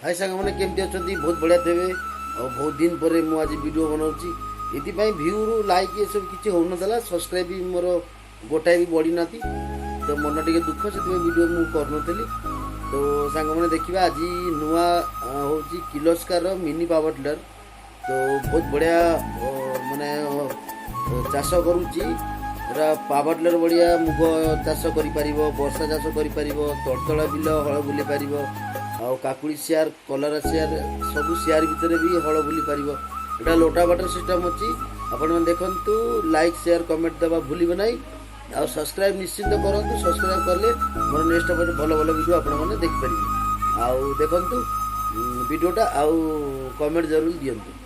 हाय सांग मैंने केमती अच्छा बहुत बढ़िया थे और बहुत दिन पर मुझे आज वीडियो बनाऊँगी ये भ्यू लाइक ये सब किसी हो नाला सब्सक्राइब भी मोर गोटाए भी बढ़ी ना तो मन टे दुख से वीडियो मुझे करूनी तो सांग मैंने देखा आज नुआ हूँ किर्लोस्कर मिनी पावर टिलर तो बहुत बढ़िया माने चाष करुच्ची पूरा पावर टिलर बढ़िया मुग चाष कर वर्षा चाष कर तड़तला बिल हल बुले पार आ काकुड़ी सेयार कलरा सेयार सब सेयार भितर भी हल बुली पार एटा लोटावाटर सिस्टम अच्छी आपण मैंने देखु लाइक शेयर कमेंट देवा भूलिए ना आ सब्सक्राइब निश्चिंत करूँ सब्सक्राइब कले मोर नेक्स्ट भल भल वीडियो आपण मैंने देखिपारे आउ देखु वीडियोटा आउ कमेंट जरूर दिंतु।